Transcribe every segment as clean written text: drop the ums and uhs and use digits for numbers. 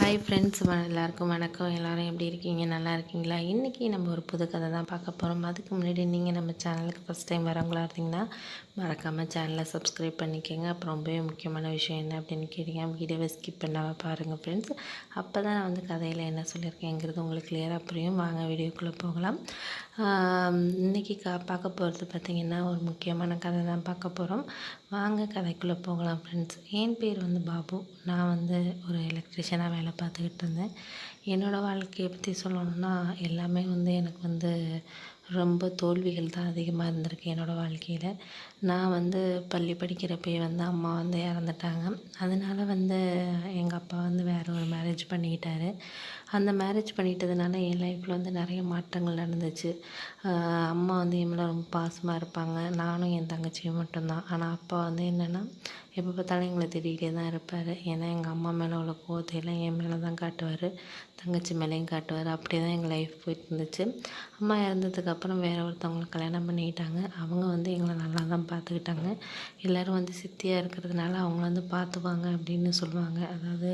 Hi friends, எல்லாருக்கும் வணக்கம். எல்லோரும் எப்படி இருக்கீங்க? நல்லா இருக்கீங்களா? இன்றைக்கி நம்ம ஒரு புது கதை தான் பார்க்க போகிறோம். அதுக்கு முன்னாடி நீங்கள் நம்ம சேனலுக்கு ஃபஸ்ட் டைம் வரவங்களா இருந்தீங்கன்னா மறக்காமல் சேனலை சப்ஸ்கிரைப் பண்ணிக்கோங்க. அப்புறம் ரொம்பவே முக்கியமான விஷயம் என்ன அப்படின்னு கேட்டிங்க, வீடியோவை ஸ்கிப் பண்ணாமல் பாருங்கள் ஃப்ரெண்ட்ஸ். அப்போ தான் நான் வந்து கதையில் என்ன சொல்லியிருக்கேங்கிறது உங்களுக்கு கிளியராக புரியும். வாங்க வீடியோக்குள்ளே போகலாம். இன்றைக்கி பார்க்க போகிறது பார்த்திங்கன்னா ஒரு முக்கியமான கதை தான் பார்க்க போகிறோம். வாங்க கதைக்குள்ளே போகலாம் ஃப்ரெண்ட்ஸ். என் பேர் வந்து பாபு. நான் வந்து ஒரு எலக்ட்ரிஷியனாக வேலை பார்த்துக்கிட்டு இருந்தேன். என்னோடய வாழ்க்கையை பற்றி சொல்லணுன்னா எல்லாமே வந்து எனக்கு வந்து ரொம்ப தோல்விகள் தான் அதிகமாக இருந்திருக்கு என்னோடய வாழ்க்கையில். நான் வந்து பள்ளி படிக்கிறப்பயே வந்து அம்மா வந்து இறந்துட்டாங்க. அதனால் வந்து எங்கள் அப்பா வந்து வேறு ஒரு மேரேஜ் பண்ணிக்கிட்டாரு. அந்த மேரேஜ் பண்ணிட்டதுனால என் லைஃப்பில் வந்து நிறைய மாற்றங்கள் நடந்துச்சு. அம்மா வந்து என் மேலே ரொம்ப பாசமாக இருப்பாங்க. நானும் என் தங்கச்சியும் மட்டும்தான். ஆனால் அப்பா வந்து என்னென்னா எப்போ பார்த்தாலும் எங்களை திட்டிகிட்டே தான் இருப்பார். ஏன்னா எங்கள் அம்மா மேலே உள்ள கோவத்தையெல்லாம் என் மேலே தான் காட்டுவார், தங்கச்சி மேலேயும் காட்டுவார். அப்படி தான் எங்கள் லைஃப் போயிட்டு இருந்துச்சு. அம்மா இறந்ததுக்கப்புறம் வேறு ஒருத்தவங்களை கல்யாணம் பண்ணிக்கிட்டாங்க. அவங்க வந்து எங்களை நல்லா தான் பார்த்துக்கிட்டாங்க. எல்லோரும் வந்து சித்தியாக இருக்கிறதுனால அவங்கள வந்து பார்த்துக்குவாங்க அப்படின்னு சொல்லுவாங்க. அதாவது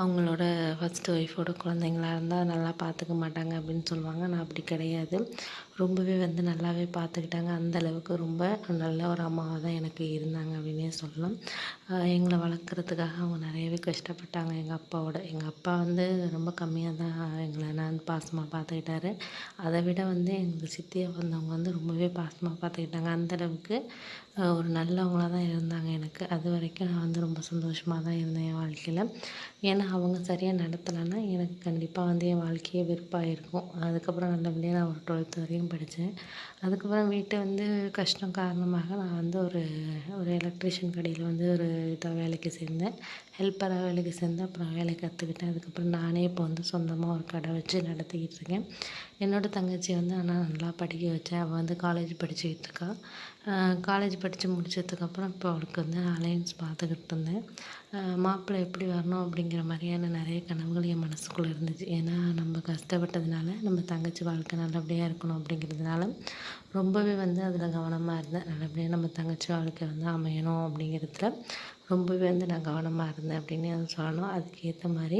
அவங்களோட ஃபஸ்ட்டு ஒய்ஃபோட குழந்தைங்களா இருந்தால் நல்லா பார்த்துக்க மாட்டாங்க அப்படின்னு சொல்லுவாங்க. நான் அப்படி கிடையாது. ரொம்பவே வந்து நல்லாவே பார்த்துக்கிட்டாங்க. அந்தளவுக்கு ரொம்ப நல்ல ஒரு அம்மாவாக தான் எனக்கு இருந்தாங்க அப்படின்னே சொல்லலாம். எங்களை வளர்க்குறதுக்காக அவங்க நிறையவே கஷ்டப்பட்டாங்க எங்கள் அப்பா வந்து ரொம்ப கம்மியாக தான் எங்களை நான் பாசமாக பார்த்துக்கிட்டாரு. அதை விட வந்து எங்கள் சித்தியாக வந்தவங்க வந்து ரொம்பவே பாசமாக பார்த்துக்கிட்டாங்க. அந்தளவுக்கு ஒரு நல்லவங்களாக தான் இருந்தாங்க எனக்கு. அது வரைக்கும் நான் வந்து ரொம்ப சந்தோஷமாக தான் இருந்தேன் என் வாழ்க்கையில். ஏன்னா அவங்க சரியாக நடத்தலைன்னா எனக்கு கண்டிப்பாக வந்து என் வாழ்க்கையே வெறுப்பாக இருக்கும். அதுக்கப்புறம் நல்லபடியாக நான் ஒரு 12th வரையும் படித்தேன். அதுக்கப்புறம் வீட்டை வந்து கஷ்டம் காரணமாக நான் வந்து ஒரு எலக்ட்ரிஷியன் கடையில் வந்து ஒரு இதாக வேலைக்கு சேர்ந்தேன். ஹெல்ப்பராக வேலைக்கு சேர்ந்தேன். அப்புறம் வேலை கற்றுக்கிட்டேன். அதுக்கப்புறம் நானே இப்போ வந்து சொந்தமாக ஒரு கடை வச்சு நடத்திக்கிட்டு இருக்கேன். என்னோடய தங்கச்சி வந்து ஆனால் நல்லா படிக்க வச்சேன். அவள் வந்து காலேஜ் படிச்சுக்கிட்டு இருக்கா. காலேஜ் படித்து முடிச்சதுக்கப்புறம் இப்போ அவளுக்கு வந்து அலையன்ஸ் பார்த்துக்கிட்டு இருந்தேன். மாப்பிள்ளை எப்படி வரணும் அப்படிங்கிற மாதிரியான நிறைய கனவுகள் என் மனசுக்குள்ளே இருந்துச்சு. ஏன்னா நம்ம கஷ்டப்பட்டதுனால நம்ம தங்கச்சி வாழ்க்கை நல்லபடியாக இருக்கணும் அப்படிங்கிறதுனால ரொம்பவே வந்து அதில் கவனமாக இருந்தேன். நல்லபடியாக நம்ம தங்கச்சி வாழ்க்கை வந்து அமையணும் அப்படிங்கிறதுல ரொம்பவே வந்து நான் கவனமாக இருந்தேன் அப்படின்னு சொல்லணும். அதுக்கேற்ற மாதிரி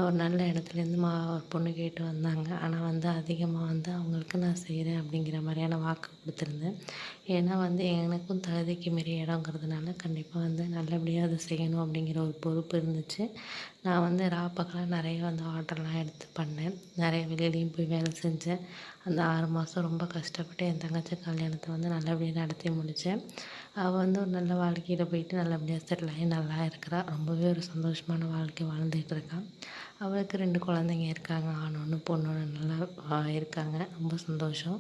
ஒரு நல்ல இடத்துலேருந்து ஒரு பொண்ணு கேட்டு வந்தாங்க. ஆனால் வந்து அதிகமாக வந்து அவங்களுக்கு நான் செய்கிறேன் அப்படிங்கிற மாதிரியான வாக்கு கொடுத்துருந்தேன். ஏன்னா வந்து எனக்கும் தகுதிக்கு மீறி இடங்கிறதுனால கண்டிப்பாக வந்து நல்லபடியாக அதை செய்யணும் அப்படிங்கிற ஒரு பொறுப்பு இருந்துச்சு. நான் வந்து பகலாக நிறைய வந்து ஆர்டர்லாம் எடுத்து பண்ணேன். நிறைய வெளியிலையும் போய் வேலை செஞ்சேன். அந்த 6 மாதம் ரொம்ப கஷ்டப்பட்டு என் தங்கச்சி கல்யாணத்தை வந்து நல்லபடியாக நடத்தி முடித்தேன். அவள் வந்து ஒரு நல்ல வாழ்க்கையில் போயிட்டு நல்லபடியாக செட்டில் ஆகி நல்லா இருக்கிறா. ரொம்பவே ஒரு சந்தோஷமான வாழ்க்கை வாழ்ந்துகிட்டு இருக்கான். அவளுக்கு 2 குழந்தைங்க இருக்காங்க. ஆண் ஒன்று பொண்ணு ஒன்று நல்லா இருக்காங்க. ரொம்ப சந்தோஷம்.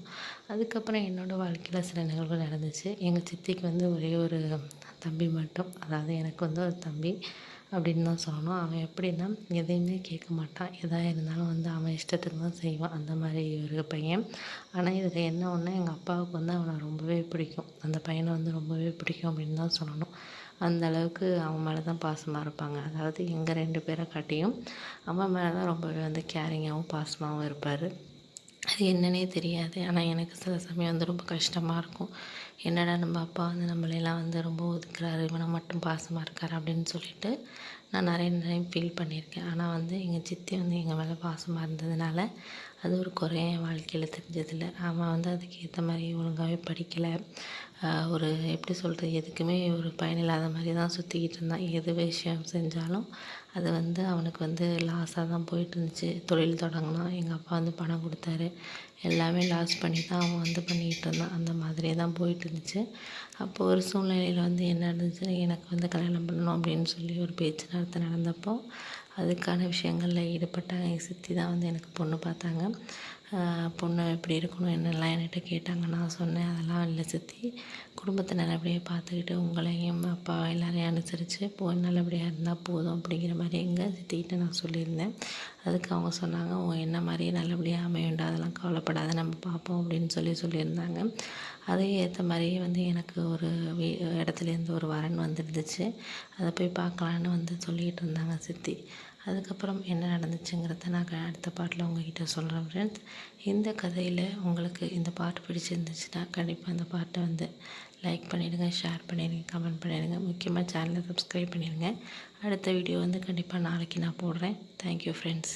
அதுக்கப்புறம் என்னோடய வாழ்க்கையில் சில நிகழ்வுகள் நடந்துச்சு. எங்கள் சித்திக்கு வந்து ஒரே ஒரு தம்பி மட்டும். அதாவது எனக்கு வந்து ஒரு தம்பி அப்படின்னு தான் சொல்லணும். அவன் எப்படின்னா எதையுமே கேட்க மாட்டான். எதா இருந்தாலும் வந்து அவன் இஷ்டத்துக்கு தான் செய்வான். அந்த மாதிரி ஒரு பையன். ஆனால் இதில் என்ன ஒன்று, எங்கள் அப்பாவுக்கு வந்து அவனை ரொம்பவே பிடிக்கும். அந்த பையனை வந்து ரொம்பவே பிடிக்கும் அப்படின்னு தான் சொல்லணும். அந்த அளவுக்கு அவன் மேலே தான் பாசமாக இருப்பாங்க. அதாவது எங்கள் 2 பேரை காட்டியும் அவன் மேலே தான் ரொம்பவே வந்து கேரிங்காகவும் பாசமாகவும் இருப்பார். அது என்னன்னே தெரியாது. ஆனால் எனக்கு சில சமயம் வந்து ரொம்ப கஷ்டமாக இருக்கும். என்னடா நம்ம அப்பா வந்து நம்மளையெல்லாம் வந்து ரொம்ப ஒதுக்குறாரு, இவனை மட்டும் பாசமாக இருக்காரு அப்படின்னு சொல்லிட்டு நான் நிறைய ஃபீல் பண்ணியிருக்கேன். ஆனால் வந்து எங்கள் சித்தி வந்து எங்கள் மேலே பாசமாக இருந்ததுனால அது ஒரு குறைய என் வாழ்க்கையில் தெரிஞ்சதில்லை. அவன் வந்து அதுக்கு ஏற்ற மாதிரி ஒழுங்காகவே படிக்கலை. ஒரு எப்படி சொல்கிறது, எதுக்குமே ஒரு பயனில்லாத மாதிரி தான் சுற்றிக்கிட்டு இருந்தான். எது விஷயம் செஞ்சாலும் அது வந்து அவனுக்கு வந்து லாஸாக தான் போயிட்டு இருந்துச்சு. தொழில் தொடங்கினான், எங்கள் அப்பா வந்து பணம் கொடுத்தாரு. எல்லாமே லாஸ் பண்ணி தான் அவன் வந்து பண்ணிக்கிட்டு இருந்தான். அந்த மாதிரியே தான் போயிட்டு இருந்துச்சு. அப்போது ஒரு சூழ்நிலையில் வந்து என்ன இருந்துச்சு, எனக்கு வந்து கல்யாணம் பண்ணணும் அப்படின்னு சொல்லி ஒரு பேச்சுவார்த்தை நடந்தப்போ அதுக்கான விஷயங்களில் ஈடுபட்டாங்க. எங்கள் சித்தி தான் வந்து எனக்கு பொண்ணு பார்த்தாங்க. பொண்ணு எப்படி இருக்கணும் என்னெல்லாம் என்கிட்ட கேட்டாங்க. நான் சொன்னேன், அதெல்லாம் இல்லை சித்தி, குடும்பத்தை நல்லபடியாக பார்த்துக்கிட்டு உங்களையும் அப்பா எல்லோரையும் அனுசரித்து போய் நல்லபடியாக இருந்தால் போதும் அப்படிங்கிற மாதிரி எங்கள் சித்திக்கிட்ட நான் சொல்லியிருந்தேன். அதுக்கு அவங்க சொன்னாங்க, என்ன மாதிரியே நல்லபடியாக அமையுண்டா, அதெல்லாம் கவலைப்படாத, நம்ம பார்ப்போம் அப்படின்னு சொல்லியிருந்தாங்க. அதே ஏற்ற மாதிரியே வந்து எனக்கு ஒரு இடத்துலேருந்து ஒரு வரன் வந்துருந்துச்சு. அதை போய் பார்க்கலான்னு வந்து சொல்லிகிட்டு இருந்தாங்க சித்தி. அதுக்கப்புறம் என்ன நடந்துச்சுங்கிறத நான் அடுத்த பாட்டில் உங்கள்கிட்ட சொல்கிறேன் ஃப்ரெண்ட்ஸ். இந்த கதையில் உங்களுக்கு இந்த பாட்டு பிடிச்சிருந்துச்சுன்னா கண்டிப்பாக அந்த பாட்டை வந்து லைக் பண்ணிடுங்க, ஷேர் பண்ணிடுங்க, கமெண்ட் பண்ணிடுங்க. முக்கியமாக சேனலை சப்ஸ்கிரைப் பண்ணிடுங்க. அடுத்த வீடியோ வந்து கண்டிப்பாக நாளைக்கு நான் போடுறேன். Thank you friends.